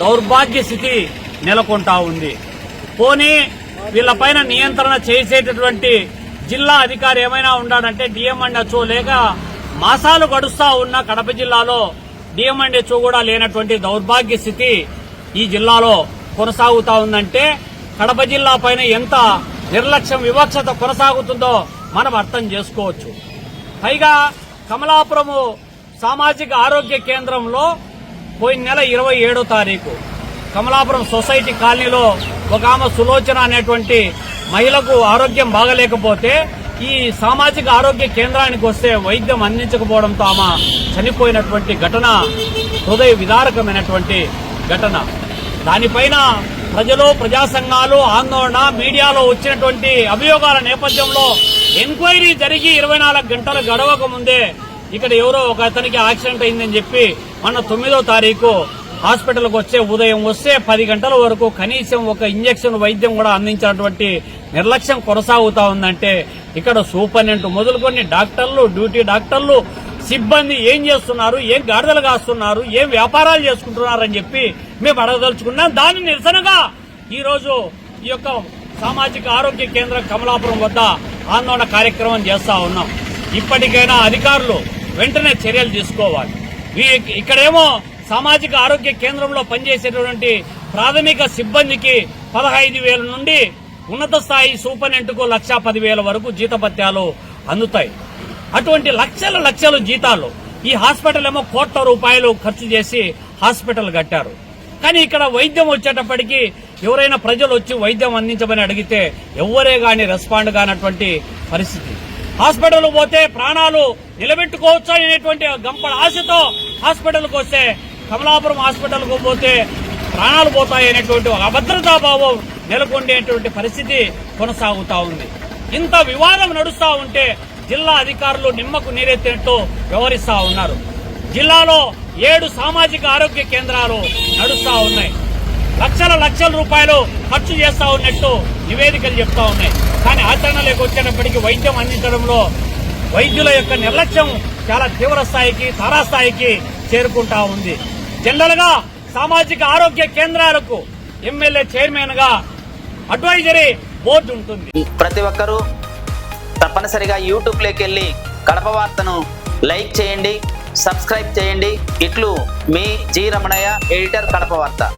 దౌర్భాగ్య స్థితి నెలకొంటా ఉంది. పోనీ వీళ్లపైన నియంత్రణ చేసేటటువంటి జిల్లా అధికారి ఏమైనా ఉన్నాడంటే డిఎంఎన్హెచ్ఓ లేక మాసాలు గడుస్తా ఉన్న కడప జిల్లాలో డిఎంఎన్హెచ్ఓ కూడా లేనటువంటి దౌర్భాగ్య స్థితి ఈ జిల్లాలో కొనసాగుతా ఉందంటే కడప జిల్లా పైన ఎంత నిర్లక్ష్యం వివక్షత కొనసాగుతుందో మనం అర్థం చేసుకోవచ్చు. పైగా కమలాపురము సామాజిక ఆరోగ్య కేంద్రంలో పోయిన నెల 27వ తారీఖు కమలాపురం సొసైటీ కాలనీలో ఒక ఆమె సులోచన అనేటువంటి మహిళకు ఆరోగ్యం బాగలేకపోతే ఈ సామాజిక ఆరోగ్య కేంద్రానికి వస్తే వైద్యం అందించకపోవడంతో ఆమె చనిపోయినటువంటి ఘటన హృదయ విదారకమైనటువంటి ఘటన. దానిపైన ప్రజలు ప్రజా సంఘాలు ఆందోళన మీడియాలో వచ్చినటువంటి అభియోగాల నేపథ్యంలో ఎంక్వైరీ జరిగి 24 గంటలు గడవక ముందే ఇక్కడ ఎవరో ఒక అతనికి యాక్సిడెంట్ అయిందని చెప్పి మొన్న 9వ తారీఖు హాస్పిటల్కి ఉదయం వస్తే 10 గంటల వరకు కనీసం ఒక ఇంజెక్షన్ వైద్యం కూడా అందించినటువంటి నిర్లక్ష్యం కొనసాగుతా ఉందంటే ఇక్కడ సూపరింటెండెంట్ మొదలుకొని డాక్టర్లు డ్యూటీ డాక్టర్లు సిబ్బంది ఏం చేస్తున్నారు, ఏం గాడిదలు కాస్తున్నారు, ఏం వ్యాపారాలు చేసుకుంటున్నారని చెప్పి మేము అడగదలుచుకున్నాం. దాని నిరసనగా ఈ రోజు ఈ యొక్క సామాజిక ఆరోగ్య కేంద్రం కమలాపురం వద్ద ఆందోళన కార్యక్రమం చేస్తా ఉన్నాం. ఇప్పటికైనా అధికారులు వెంటనే చర్యలు తీసుకోవాలి. ఇక్కడేమో సామాజిక ఆరోగ్య కేంద్రంలో పనిచేసేటటువంటి ప్రాథమిక సిబ్బందికి 15,000 నుండి ఉన్నత స్థాయి సూపరింటెండెంట్కు 1,10,000 వరకు జీతభత్యాలు అందుతాయి. అటువంటి లక్షల జీతాలు ఈ హాస్పిటల్ ఏమో కోట్ల రూపాయలు ఖర్చు చేసి హాస్పిటల్ కట్టారు. కానీ ఇక్కడ వైద్యం వచ్చేటప్పటికి ఎవరైనా ప్రజలు వచ్చి వైద్యం అందించమని అడిగితే ఎవరే గాని రెస్పాండ్ కానటువంటి పరిస్థితి. హాస్పిటల్ పోతే ప్రాణాలు నిలబెట్టుకోవచ్చు అనేటువంటి గంపడ ఆశతో హాస్పిటల్కి వస్తే కమలాపురం హాస్పిటల్కు పోతే ప్రాణాలు పోతాయనేటువంటి అభద్రతాభావం నెలకొండేటువంటి పరిస్థితి కొనసాగుతా ఉంది. ఇంత వివాదం నడుస్తా ఉంటే జిల్లా అధికారులు నిమ్మకు నీరెత్తినట్టు వ్యవహరిస్తా ఉన్నారు. జిల్లాలో 7 సామాజిక ఆరోగ్య కేంద్రాలు నడుస్తా ఉన్నాయి. లక్షల రూపాయలు ఖర్చు చేస్తా ఉన్నట్టు నివేదికలు చెప్తా ఉన్నాయి. కానీ ఆచరణలోకి వచ్చేటప్పటికి వైద్యం అందించడంలో వైద్యుల యొక్క నిర్లక్ష్యం చాలా తీవ్ర స్థాయికి తారాస్థాయికి చేరుకుంటా ఉంది. జనరల్ గా సామాజిక ఆరోగ్య కేంద్రాలకు ఎమ్మెల్యే చైర్మన్ గా అడ్వైజరీ బోర్డు ఉంటుంది. ప్రతి ఒక్కరూ తప్పనిసరిగా యూట్యూబ్లోకి వెళ్ళి కడప వార్తను లైక్ చేయండి, సబ్స్క్రైబ్ చేయండి. ఇట్లు మీ జి రమణయ్య, ఎడిటర్, కడప వార్త.